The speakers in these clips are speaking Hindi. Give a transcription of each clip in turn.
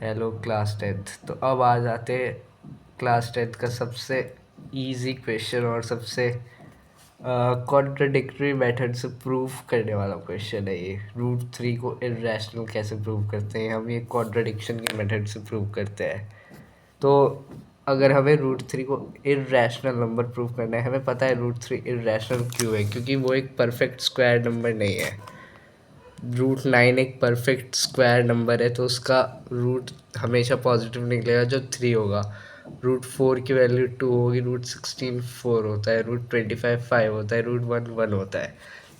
Hello class tenth. तो अब आ जाते क्लास टेंथ का सबसे इजी क्वेश्चन और सबसे कॉन्ट्रडिक्टरी मेथड से प्रूव करने वाला क्वेश्चन है ये। रूट थ्री को इर्रेशनल कैसे प्रूव करते हैं हम? ये कॉन्ट्रडिक्शन के मेथड से प्रूव करते हैं। तो अगर हमें रूट थ्री को इर्रेशनल नंबर प्रूव करना है, हमें पता है रूट थ्री इर्रेशनल क्यों है, क्योंकि वो एक परफेक्ट स्क्वायर नंबर नहीं है। रूट नाइन एक परफेक्ट स्क्वायर नंबर है, तो उसका रूट हमेशा पॉजिटिव निकलेगा जो थ्री होगा। रूट फोर की वैल्यू टू होगी, रूट सिक्सटीन फोर होता है, रूट ट्वेंटी फाइव फाइव होता है, रूट वन वन होता है।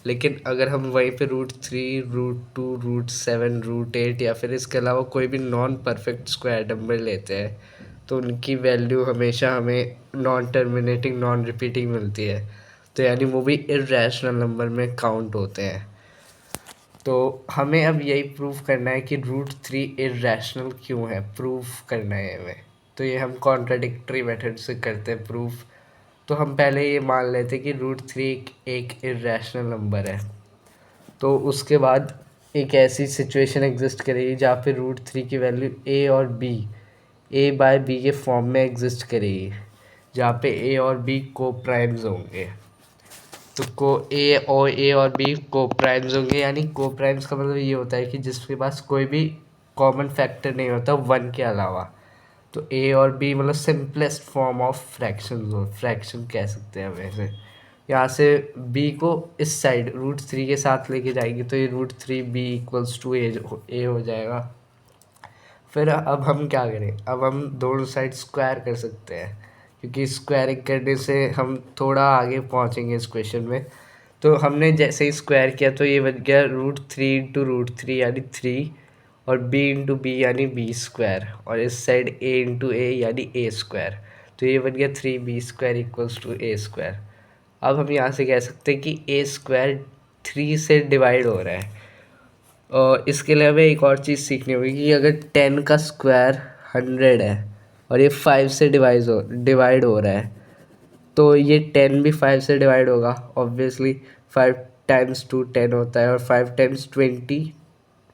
लेकिन अगर हम वहीं पे root three, root two, root seven, root eight या फिर इसके अलावा कोई भी नॉन परफेक्ट स्क्वायर नंबर लेते हैं तो उनकी वैल्यू हमेशा हमें नॉन टर्मिनेटिंग नॉन रिपीटिंग मिलती है। तो यानी वो भी इर्रेशनल नंबर में काउंट होते हैं। तो हमें अब यही प्रूव करना है कि रूट थ्री इर्रेशनल क्यों है, प्रूव करना है हमें। तो ये हम कॉन्ट्राडिक्टरी मेथड से करते हैं प्रूफ। तो हम पहले ये मान लेते हैं कि रूट थ्री एक इर्रेशनल नंबर है। तो उसके बाद एक ऐसी सिचुएशन एग्जिस्ट करेगी जहाँ पे रूट थ्री की वैल्यू ए और बी, ए बाय बी के फॉर्म में एग्जिस्ट करेगी, जहाँ पे ए और बी को प्राइम्स होंगे। तो ए और बी को प्राइम्स होंगे, यानी को प्राइम्स का मतलब ये होता है कि जिसके पास कोई भी कॉमन फैक्टर नहीं होता वन के अलावा। तो ए और बी मतलब सिंपलेस्ट फॉर्म ऑफ फ्रैक्शन हो, फ्रैक्शन कह सकते हैं वैसे। यहाँ से बी को इस साइड रूट थ्री के साथ लेके जाएंगे तो ये root three B equals to A हो जाएगा। फिर अब हम क्या करें, अब हम दोनों साइड स्क्वायर कर सकते हैं, क्योंकि स्क्वायरिंग करने से हम थोड़ा आगे पहुंचेंगे इस क्वेश्चन में। तो हमने जैसे ही स्क्वायर किया तो ये बन गया root three into root three यानी थ्री, और बी इंटू बी यानी बी स्क्वायर, और इस साइड ए इंटू ए यानी ए स्क्वायर। तो ये बन गया three B square equals to A square. अब हम यहाँ से कह सकते हैं कि ए स्क्वायर थ्री से डिवाइड हो रहा है। और इसके लिए हमें एक और चीज़ सीखनी होगी कि अगर टेन का स्क्वायर हंड्रेड है और ये फाइव से डिवाइड हो रहा है, तो ये टेन भी फाइव से डिवाइड होगा obviously. Five times two ten होता है और फाइव टाइम्स ट्वेंटी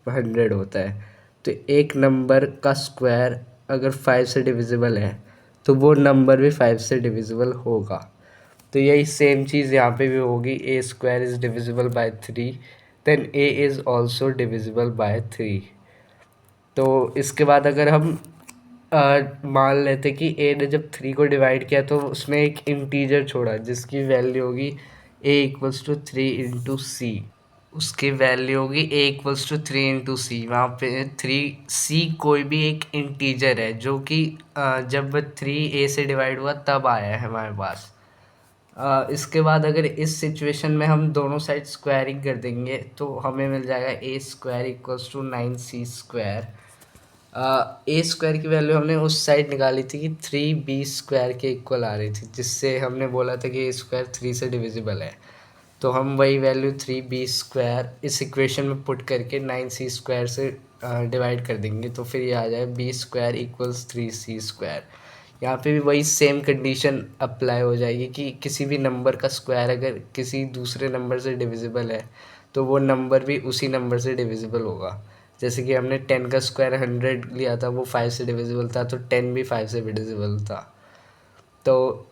हंड्रेड होता है। तो एक नंबर का स्क्वायर अगर फाइव से डिविजिबल है तो वो नंबर भी फाइव से डिविजिबल होगा। तो यही सेम चीज़ यहाँ पे भी होगी, A square is divisible by three, then A is also divisible by three. तो इसके बाद अगर हम मान लेते कि ए ने जब थ्री को डिवाइड किया तो उसने एक इंटीजर छोड़ा जिसकी वैल्यू होगी ए इक्वल्स टू थ्री इंटू सी। उसकी वैल्यू होगी ए इक्वल्स टू थ्री इंटू सी। वहाँ पे थ्री सी कोई भी एक इंटीजर है जो कि जब थ्री ए से डिवाइड हुआ तब आया है हमारे पास। इसके बाद अगर इस सिचुएशन में हम दोनों साइड स्क्वायरिंग कर देंगे तो हमें मिल जाएगा A square equals to nine C square. A square की वैल्यू हमने उस साइड निकाली थी कि थ्री बी स्क्वायर के इक्वल आ रही थी, जिससे हमने बोला था कि ए स्क्वायर थ्री से डिविजिबल है। तो हम वही वैल्यू थ्री बी स्क्वायर इस इक्वेशन में पुट करके नाइन सी स्क्वायर से डिवाइड कर देंगे, तो फिर ये आ जाए B square equals three C square. यहाँ पे भी वही सेम कंडीशन अप्लाई हो जाएगी कि किसी भी नंबर का स्क्वायर अगर किसी दूसरे नंबर से डिविजिबल है तो वो नंबर भी उसी नंबर से डिविजिबल होगा। जैसे कि हमने टेन का स्क्वायर हंड्रेड लिया था, वो फाइव से डिविजिबल था, तो टेन भी फाइव से डिविजिबल था। तो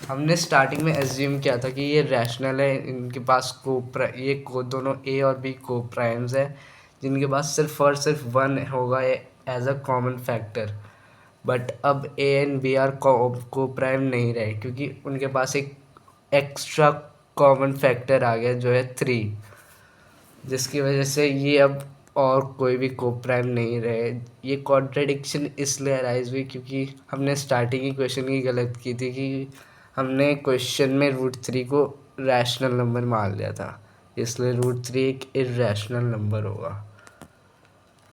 हमने स्टार्टिंग में एज्यूम किया था कि ये रैशनल है, इनके पास दोनों ए और बी को प्राइम्स है जिनके पास सिर्फ और सिर्फ वन होगा as a common factor. But अब A and B are coprime नहीं रहे, क्योंकि उनके पास एक एक्स्ट्रा कॉमन फैक्टर आ गया जो है थ्री, जिसकी वजह से ये अब और कोई भी को प्राइम नहीं रहे। ये कॉन्ट्रडिक्शन इसलिए अराइज हुई क्योंकि हमने स्टार्टिंग ही क्वेश्चन की गलत की थी कि हमने क्वेश्चन में रूट थ्री को रैशनल नंबर मान लिया था, इसलिए रूट थ्री एक इर्रेशनल नंबर होगा।